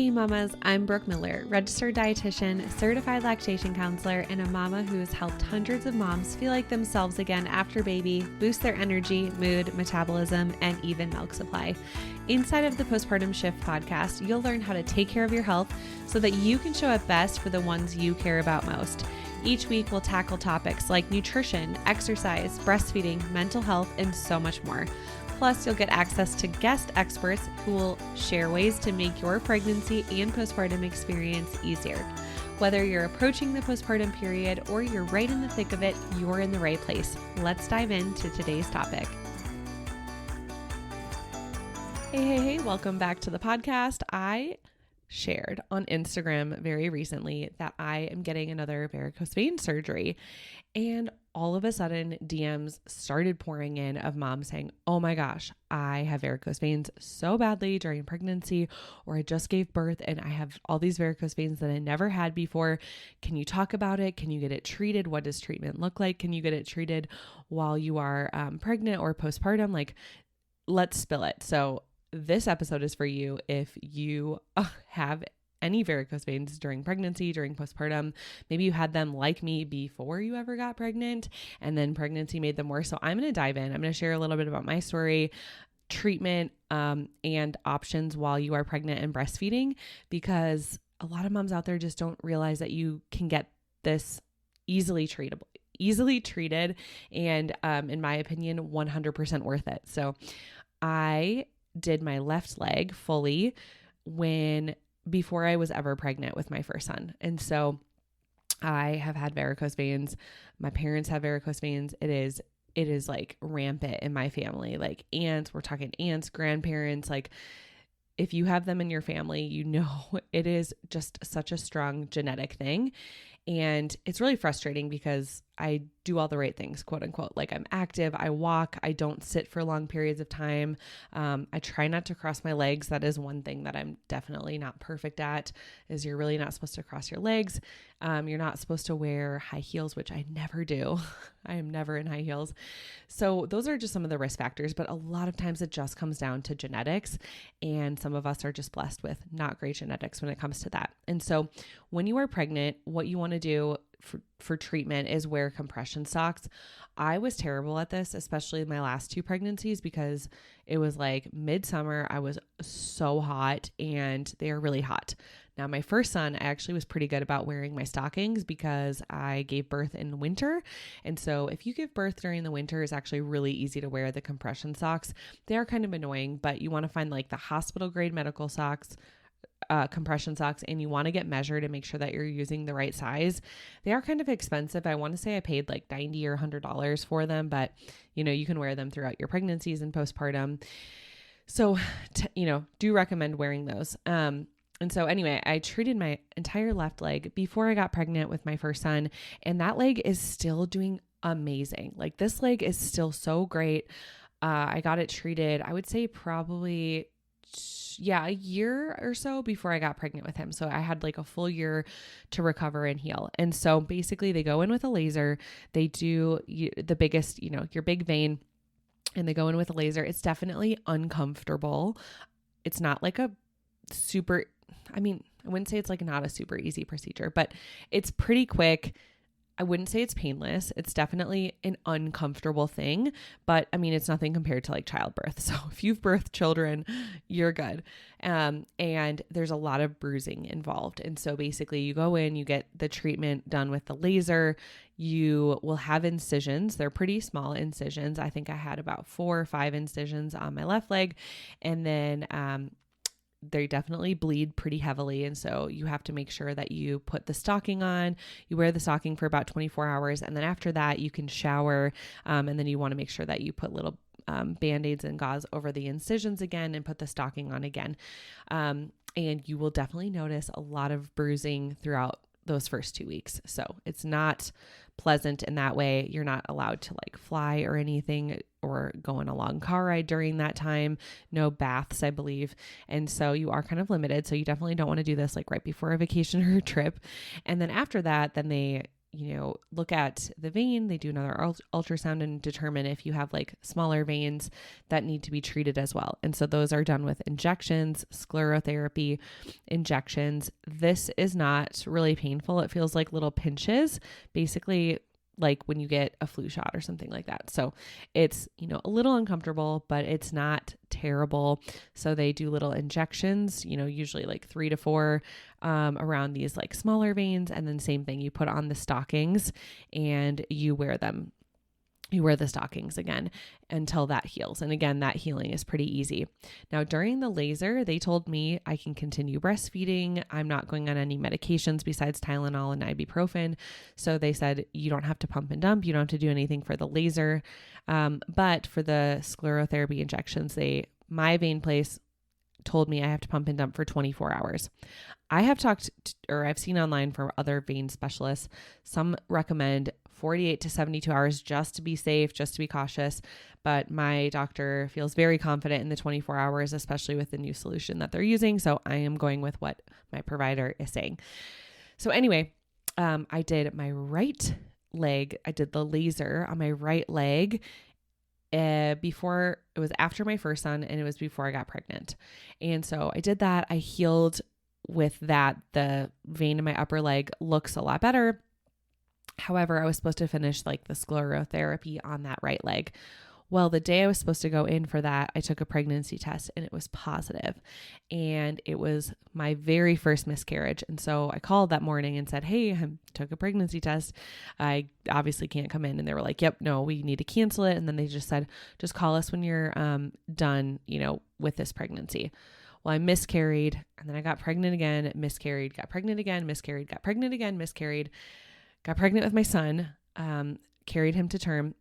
Hey mamas, I'm Brooke Miller, registered dietitian, certified lactation counselor, and a mama who has helped hundreds of moms feel like themselves again after baby, boost their energy, mood, metabolism, and even milk supply. Inside of the Postpartum Shift podcast, you'll learn how to take care of your health so that you can show up best for the ones you care about most. Each week, we'll tackle topics like nutrition, exercise, breastfeeding, mental health, and so much more. Plus, you'll get access to guest experts who will share ways to make your pregnancy and postpartum experience easier. Whether you're approaching the postpartum period or you're right in the thick of it, you're in the right place. Let's dive into today's topic. Hey, welcome back to the podcast. I shared on Instagram very recently that I am getting another varicose vein surgery, and all of a sudden DMs started pouring in of moms saying, oh my gosh, I have varicose veins so badly during pregnancy, or I just gave birth and I have all these varicose veins that I never had before. Can you talk about it? Can you get it treated? What does treatment look like? Can you get it treated while you are pregnant or postpartum? Like, let's spill it. So this episode is for you if you have any varicose veins during pregnancy, during postpartum. Maybe you had them like me before you ever got pregnant and then pregnancy made them worse. So I'm going to dive in. I'm going to share a little bit about my story, treatment, and options while you are pregnant and breastfeeding, because a lot of moms out there just don't realize that you can get this easily treated, and in my opinion, 100% worth it. So I did my left leg fully before I was ever pregnant with my first son. And so I have had varicose veins. My parents have varicose veins. It is like rampant in my family, like aunts, we're talking aunts, grandparents, like if you have them in your family, you know, it is just such a strong genetic thing. And it's really frustrating because I do all the right things, quote unquote. Like I'm active, I walk, I don't sit for long periods of time. I try not to cross my legs. That is one thing that I'm definitely not perfect at, is you're really not supposed to cross your legs. You're not supposed to wear high heels, which I never do. I am never in high heels. So those are just some of the risk factors, but a lot of times it just comes down to genetics. And some of us are just blessed with not great genetics when it comes to that. And so when you are pregnant, what you want to do for treatment is wear compression socks. I was terrible at this, especially my last two pregnancies, because it was like midsummer. I was so hot and they are really hot. Now, my first son, I actually was pretty good about wearing my stockings because I gave birth in winter. And so if you give birth during the winter, it's actually really easy to wear the compression socks. They are kind of annoying, but you want to find like the hospital grade medical socks, compression socks, and you want to get measured and make sure that you're using the right size. They are kind of expensive. I want to say I paid like $90 or $100 for them, but you know, you can wear them throughout your pregnancies and postpartum. So, do recommend wearing those. And so anyway, I treated my entire left leg before I got pregnant with my first son, and that leg is still doing amazing. Like this leg is still so great. I got it treated, I would say probably a year or so before I got pregnant with him. So I had like a full year to recover and heal. And so basically they go in with a laser, they do the biggest, your big vein, and they go in with a laser. It's definitely uncomfortable. It's not like I wouldn't say it's like not a super easy procedure, but it's pretty quick. I wouldn't say it's painless. It's definitely an uncomfortable thing, but it's nothing compared to like childbirth. So if you've birthed children, you're good. And there's a lot of bruising involved. And so basically you go in, you get the treatment done with the laser. You will have incisions. They're pretty small incisions. I think I had about 4 or 5 incisions on my left leg. And then, they definitely bleed pretty heavily. And so you have to make sure that you put the stocking on, you wear the stocking for about 24 hours. And then after that you can shower. And then you want to make sure that you put little Band-Aids and gauze over the incisions again and put the stocking on again. And you will definitely notice a lot of bruising throughout those first 2 weeks. So it's not pleasant in that way. You're not allowed to like fly or anything or go on a long car ride during that time. No baths, I believe. And so you are kind of limited. So you definitely don't want to do this like right before a vacation or a trip. And then after that, then they look at the vein. They do another ultrasound and determine if you have like smaller veins that need to be treated as well. And so those are done with injections, sclerotherapy injections. This is not really painful. It feels like little pinches, basically like when you get a flu shot or something like that. So it's, a little uncomfortable, but it's not terrible. So they do little injections, usually like 3 to 4 around these like smaller veins. And then same thing, you put on the stockings and you wear them. You wear the stockings again until that heals. And again, that healing is pretty easy. Now, during the laser, they told me I can continue breastfeeding. I'm not going on any medications besides Tylenol and ibuprofen. So they said, you don't have to pump and dump. You don't have to do anything for the laser. But for the sclerotherapy injections, my vein place told me I have to pump and dump for 24 hours. I have I've seen online from other vein specialists, some recommend 48 to 72 hours just to be safe, just to be cautious. But my doctor feels very confident in the 24 hours, especially with the new solution that they're using. So I am going with what my provider is saying. So anyway, I did my right leg. I did the laser on my right leg it was after my first son, and it was before I got pregnant. And so I did that. I healed with that. The vein in my upper leg looks a lot better. However, I was supposed to finish like the sclerotherapy on that right leg. Well, the day I was supposed to go in for that, I took a pregnancy test and it was positive, and it was my very first miscarriage. And so I called that morning and said, hey, I took a pregnancy test. I obviously can't come in. And they were like, yep, no, we need to cancel it. And then they just said, just call us when you're done, with this pregnancy. Well, I miscarried, and then I got pregnant again, miscarried, got pregnant again, miscarried, got pregnant again, miscarried, got pregnant with my son, carried him to term,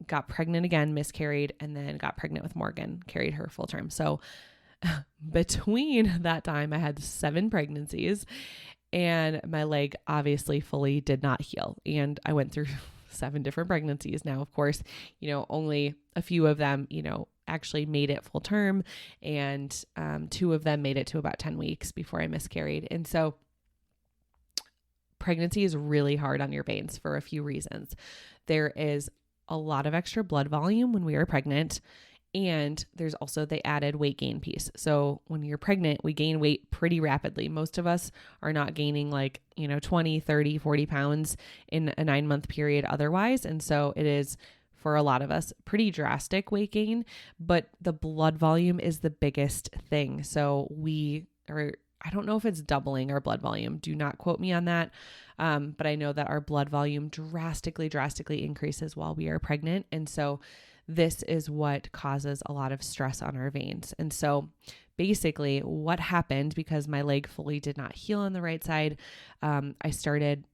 got pregnant again, miscarried, and then got pregnant with Morgan, carried her full term. So between that time, I had 7 pregnancies, and my leg obviously fully did not heal. And I went through 7 different pregnancies. Now, of course, only a few of them, actually made it full term, and 2 of them made it to about 10 weeks before I miscarried. And so pregnancy is really hard on your veins for a few reasons. There is a lot of extra blood volume when we are pregnant, and there's also the added weight gain piece. So when you're pregnant, we gain weight pretty rapidly. Most of us are not gaining 20, 30, 40 pounds in a 9-month period otherwise. And so it is, for a lot of us, pretty drastic weight gain, but the blood volume is the biggest thing. So I don't know if it's doubling our blood volume. Do not quote me on that. But I know that our blood volume drastically increases while we are pregnant. And so this is what causes a lot of stress on our veins. And so basically what happened, because my leg fully did not heal on the right side, I started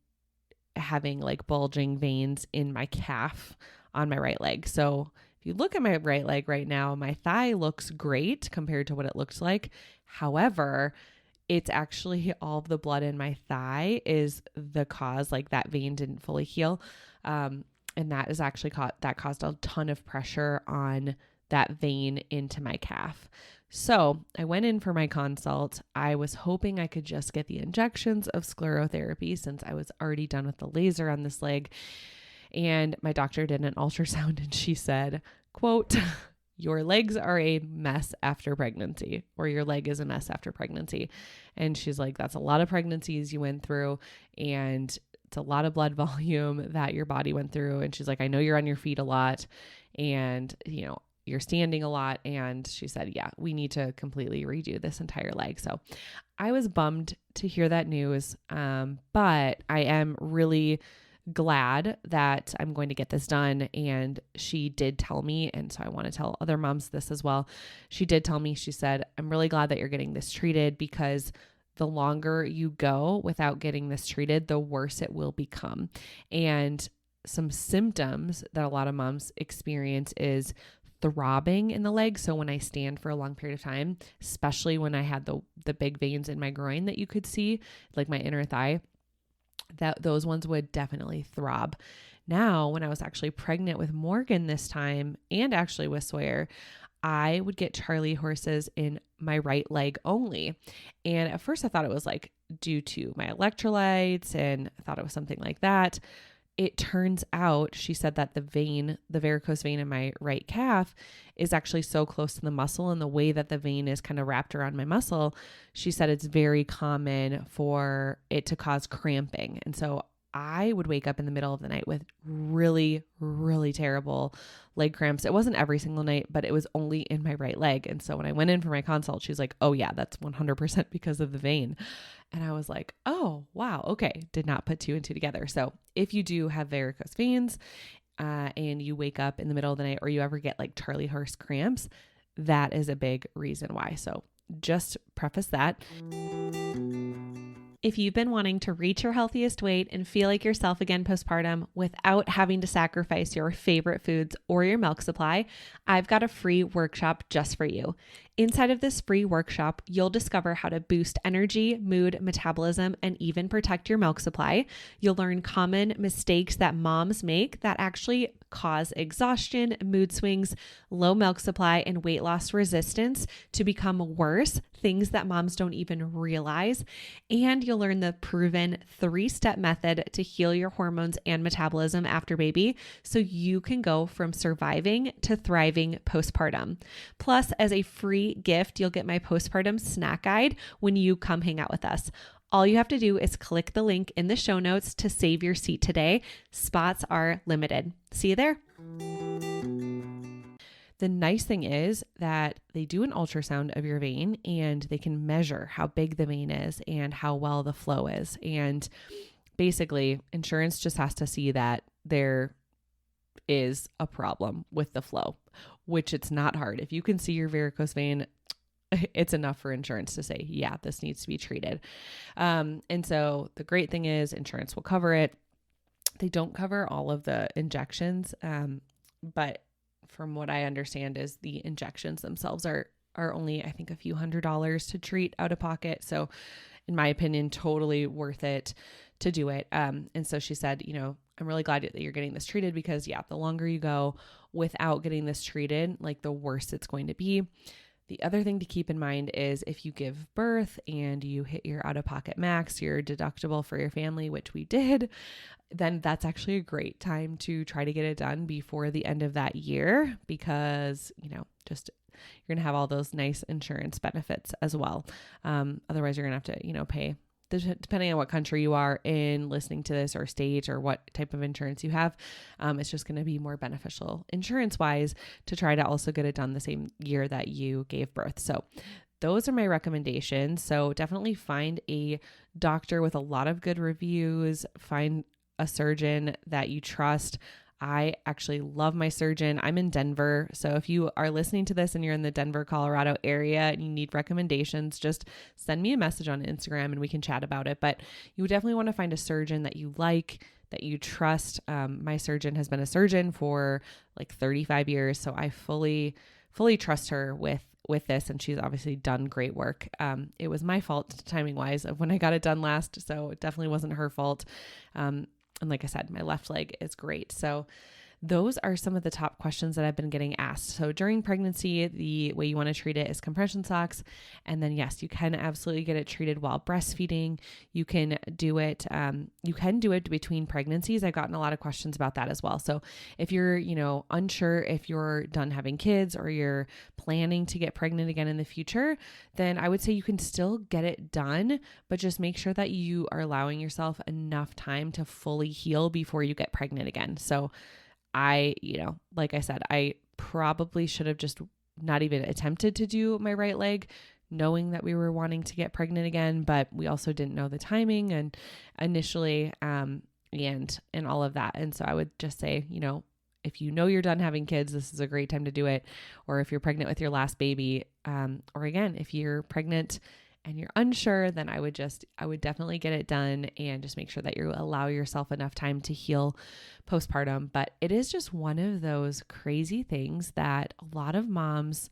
having bulging veins in my calf on my right leg. So if you look at my right leg right now, my thigh looks great compared to what it looks like. However, it's actually all of the blood in my thigh is the cause, that vein didn't fully heal. And that is actually that caused a ton of pressure on that vein into my calf. So I went in for my consult. I was hoping I could just get the injections of sclerotherapy since I was already done with the laser on this leg. And my doctor did an ultrasound, and she said, quote, your legs are a mess after pregnancy, or your leg is a mess after pregnancy. And she's like, that's a lot of pregnancies you went through, and it's a lot of blood volume that your body went through. And she's like, I know you're on your feet a lot, and you're standing a lot. And she said, yeah, we need to completely redo this entire leg. So I was bummed to hear that news. But I am really glad that I'm going to get this done. And she did tell me, and so I want to tell other moms this as well. She did tell me, she said, I'm really glad that you're getting this treated, because the longer you go without getting this treated, the worse it will become. And some symptoms that a lot of moms experience is throbbing in the leg. So when I stand for a long period of time, especially when I had the big veins in my groin that you could see, like my inner thigh, those ones would definitely throb. Now, when I was actually pregnant with Morgan this time, and actually with Sawyer, I would get Charlie horses in my right leg only. And at first I thought it was due to my electrolytes, and I thought it was something like that. It turns out, she said that the varicose vein in my right calf is actually so close to the muscle, and the way that the vein is kind of wrapped around my muscle, she said it's very common for it to cause cramping. And so I would wake up in the middle of the night with really, really terrible leg cramps. It wasn't every single night, but it was only in my right leg. And so when I went in for my consult, she's like, oh yeah, that's 100% because of the vein. And I was like, oh, wow. Okay. Did not put two and two together. So if you do have varicose veins, and you wake up in the middle of the night, or you ever get like Charlie horse cramps, that is a big reason why. So just preface that. If you've been wanting to reach your healthiest weight and feel like yourself again postpartum without having to sacrifice your favorite foods or your milk supply, I've got a free workshop just for you. Inside of this free workshop, you'll discover how to boost energy, mood, metabolism, and even protect your milk supply. You'll learn common mistakes that moms make that actually cause exhaustion, mood swings, low milk supply, and weight loss resistance to become worse, things that moms don't even realize. And you'll learn the proven 3-step method to heal your hormones and metabolism after baby, so you can go from surviving to thriving postpartum. Plus, as a free gift, you'll get my postpartum snack guide when you come hang out with us. All you have to do is click the link in the show notes to save your seat today. Spots are limited. See you there. The nice thing is that they do an ultrasound of your vein, and they can measure how big the vein is and how well the flow is. And basically, insurance just has to see that there is a problem with the flow, which it's not hard. If you can see your varicose vein, it's enough for insurance to say, yeah, this needs to be treated. And so the great thing is insurance will cover it. They don't cover all of the injections, but from what I understand is the injections themselves are only, I think, a few $100s to treat out of pocket. So in my opinion, totally worth it to do it. And so she said, I'm really glad that you're getting this treated, because the longer you go without getting this treated, like the worse it's going to be. The other thing to keep in mind is if you give birth and you hit your out-of-pocket max, your deductible for your family, which we did, then that's actually a great time to try to get it done before the end of that year, because, just you're going to have all those nice insurance benefits as well. Otherwise you're going to have to, pay, depending on what country you are in listening to this, or state, or what type of insurance you have. It's just going to be more beneficial insurance wise to try to also get it done the same year that you gave birth. So those are my recommendations. So definitely find a doctor with a lot of good reviews, find a surgeon that you trust. I actually love my surgeon. I'm in Denver. So if you are listening to this and you're in the Denver, Colorado area and you need recommendations, just send me a message on Instagram and we can chat about it. But you definitely want to find a surgeon that you like, that you trust. My surgeon has been a surgeon for like 35 years. So I fully trust her with this. And she's obviously done great work. It was my fault timing wise of when I got it done last. So it definitely wasn't her fault. And like I said, my left leg is great. So those are some of the top questions that I've been getting asked. So during pregnancy, the way you want to treat it is compression socks. And then yes, you can absolutely get it treated while breastfeeding. You can do it. You can do it between pregnancies. I've gotten a lot of questions about that as well. So if you're, unsure if you're done having kids or you're planning to get pregnant again in the future, then I would say you can still get it done, but just make sure that you are allowing yourself enough time to fully heal before you get pregnant again. So like I said, I probably should have just not even attempted to do my right leg, knowing that we were wanting to get pregnant again, but we also didn't know the timing and initially, and all of that. And so I would just say, if you're done having kids, this is a great time to do it. Or if you're pregnant with your last baby, or again, if you're pregnant and you're unsure, then I would definitely get it done and just make sure that you allow yourself enough time to heal postpartum. But it is just one of those crazy things that a lot of moms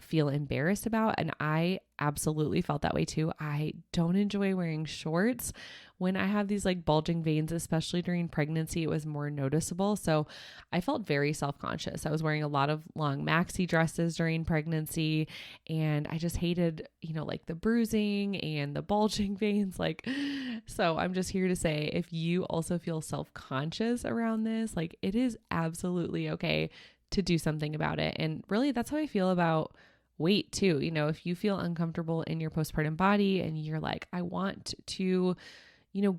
feel embarrassed about. And I absolutely felt that way too. I don't enjoy wearing shorts when I have these like bulging veins, especially during pregnancy. It was more noticeable. So I felt very self-conscious. I was wearing a lot of long maxi dresses during pregnancy, and I just hated, like the bruising and the bulging veins. So I'm just here to say, if you also feel self-conscious around this, like it is absolutely okay to do something about it. And really, that's how I feel about weight too. If you feel uncomfortable in your postpartum body and you're like, I want to,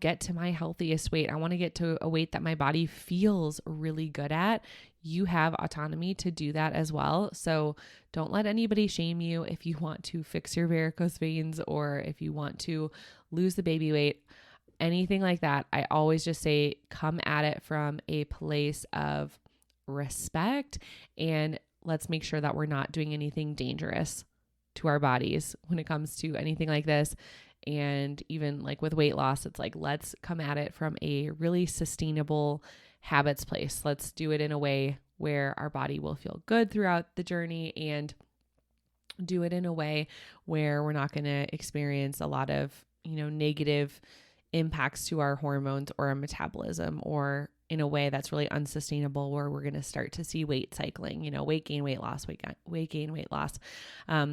get to my healthiest weight, I want to get to a weight that my body feels really good at, you have autonomy to do that as well. So don't let anybody shame you if you want to fix your varicose veins or if you want to lose the baby weight, anything like that. I always just say, come at it from a place of respect, and let's make sure that we're not doing anything dangerous to our bodies when it comes to anything like this. And even like with weight loss, it's like, let's come at it from a really sustainable habits place. Let's do it in a way where our body will feel good throughout the journey, and do it in a way where we're not going to experience a lot of, negative impacts to our hormones or our metabolism, or in a way that's really unsustainable where we're going to start to see weight cycling, weight gain, weight loss, weight gain, weight loss.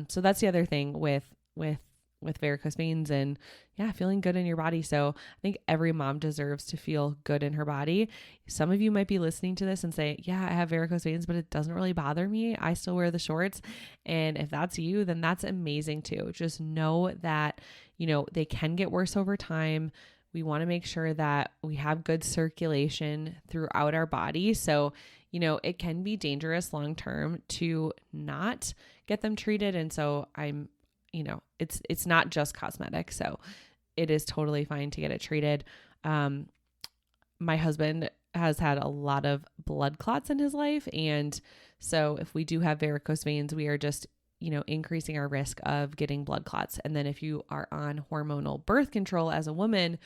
So that's the other thing with varicose veins and feeling good in your body. So I think every mom deserves to feel good in her body. Some of you might be listening to this and say, yeah, I have varicose veins, but it doesn't really bother me. I still wear the shorts. And if that's you, then that's amazing too. Just know that, they can get worse over time. We want to make sure that we have good circulation throughout our body. So, it can be dangerous long-term to not get them treated. And so it's not just cosmetic. So it is totally fine to get it treated. My husband has had a lot of blood clots in his life. And so if we do have varicose veins, we are just, increasing our risk of getting blood clots. And then if you are on hormonal birth control as a woman,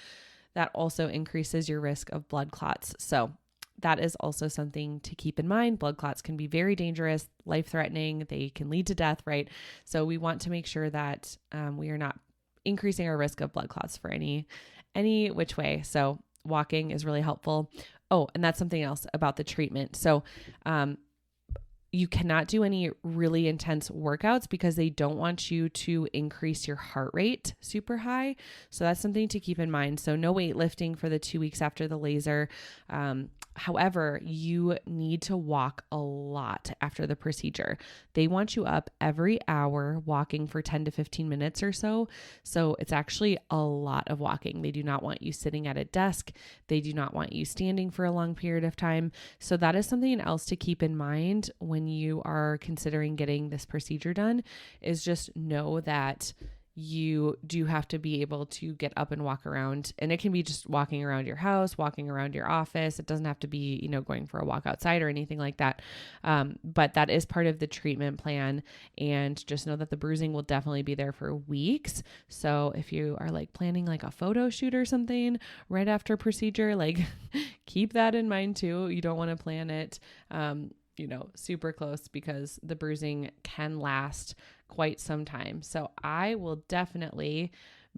that also increases your risk of blood clots. So that is also something to keep in mind. Blood clots can be very dangerous, life-threatening. They can lead to death, right? So we want to make sure that we are not increasing our risk of blood clots for any which way. So walking is really helpful. Oh, and that's something else about the treatment. So you cannot do any really intense workouts because they don't want you to increase your heart rate super high. So that's something to keep in mind. So no weightlifting for the 2 weeks after the laser. However, you need to walk a lot after the procedure. They want you up every hour walking for 10 to 15 minutes or so. So it's actually a lot of walking. They do not want you sitting at a desk. They do not want you standing for a long period of time. So that is something else to keep in mind when you are considering getting this procedure done, is just know that you do have to be able to get up and walk around. And it can be just walking around your house, walking around your office. It doesn't have to be, going for a walk outside or anything like that. But that is part of the treatment plan. And just know that the bruising will definitely be there for weeks. So if you are like planning like a photo shoot or something right after procedure, like keep that in mind too. You don't want to plan it, super close, because the bruising can last quite some time. So I will definitely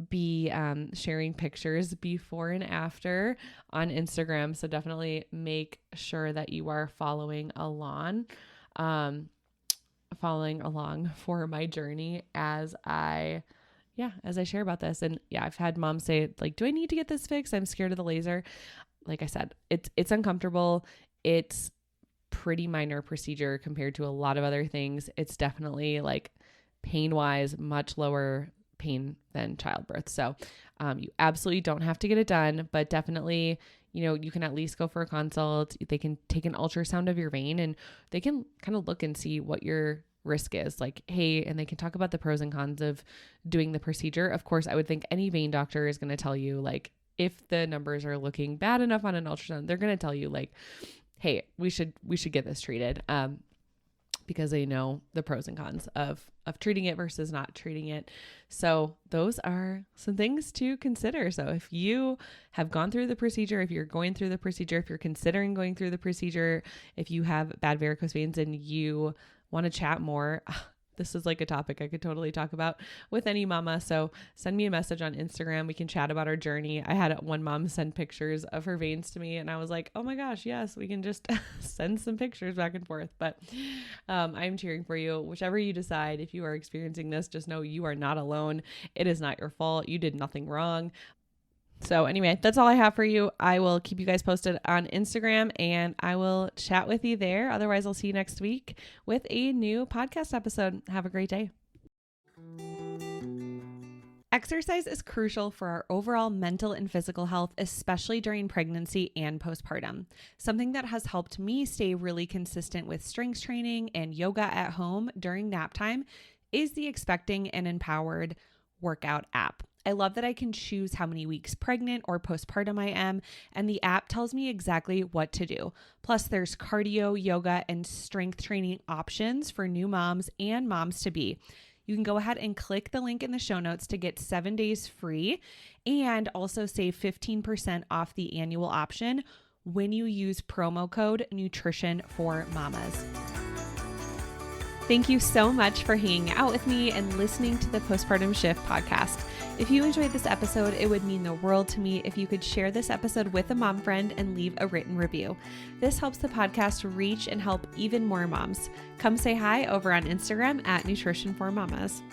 be sharing pictures before and after on Instagram. So definitely make sure that you are following along for my journey as I share about this. And I've had moms say like, do I need to get this fixed? I'm scared of the laser. Like I said, it's uncomfortable. It's pretty minor procedure compared to a lot of other things. It's definitely like pain wise, much lower pain than childbirth. So you absolutely don't have to get it done, but definitely, you can at least go for a consult. They can take an ultrasound of your vein and they can kind of look and see what your risk is. Like, hey, and they can talk about the pros and cons of doing the procedure. Of course, I would think any vein doctor is going to tell you, like, if the numbers are looking bad enough on an ultrasound, they're going to tell you like, hey, we should get this treated. Because they know the pros and cons of treating it versus not treating it. So those are some things to consider. So if you have gone through the procedure, if you're going through the procedure, if you're considering going through the procedure, if you have bad varicose veins and you want to chat more, this is like a topic I could totally talk about with any mama. So send me a message on Instagram. We can chat about our journey. I had one mom send pictures of her veins to me and I was like, oh my gosh, yes, we can just send some pictures back and forth. But I'm cheering for you. Whichever you decide, if you are experiencing this, just know you are not alone. It is not your fault. You did nothing wrong. So anyway, that's all I have for you. I will keep you guys posted on Instagram and I will chat with you there. Otherwise, I'll see you next week with a new podcast episode. Have a great day. Exercise is crucial for our overall mental and physical health, especially during pregnancy and postpartum. Something that has helped me stay really consistent with strength training and yoga at home during nap time is the Expecting and Empowered workout app. I love that I can choose how many weeks pregnant or postpartum I am, and the app tells me exactly what to do. Plus, there's cardio, yoga, and strength training options for new moms and moms to be. You can go ahead and click the link in the show notes to get 7 days free and also save 15% off the annual option when you use promo code Nutrition for Mamas. Thank you so much for hanging out with me and listening to the Postpartum Shift podcast. If you enjoyed this episode, it would mean the world to me if you could share this episode with a mom friend and leave a written review. This helps the podcast reach and help even more moms. Come say hi over on Instagram at Nutrition for Mamas.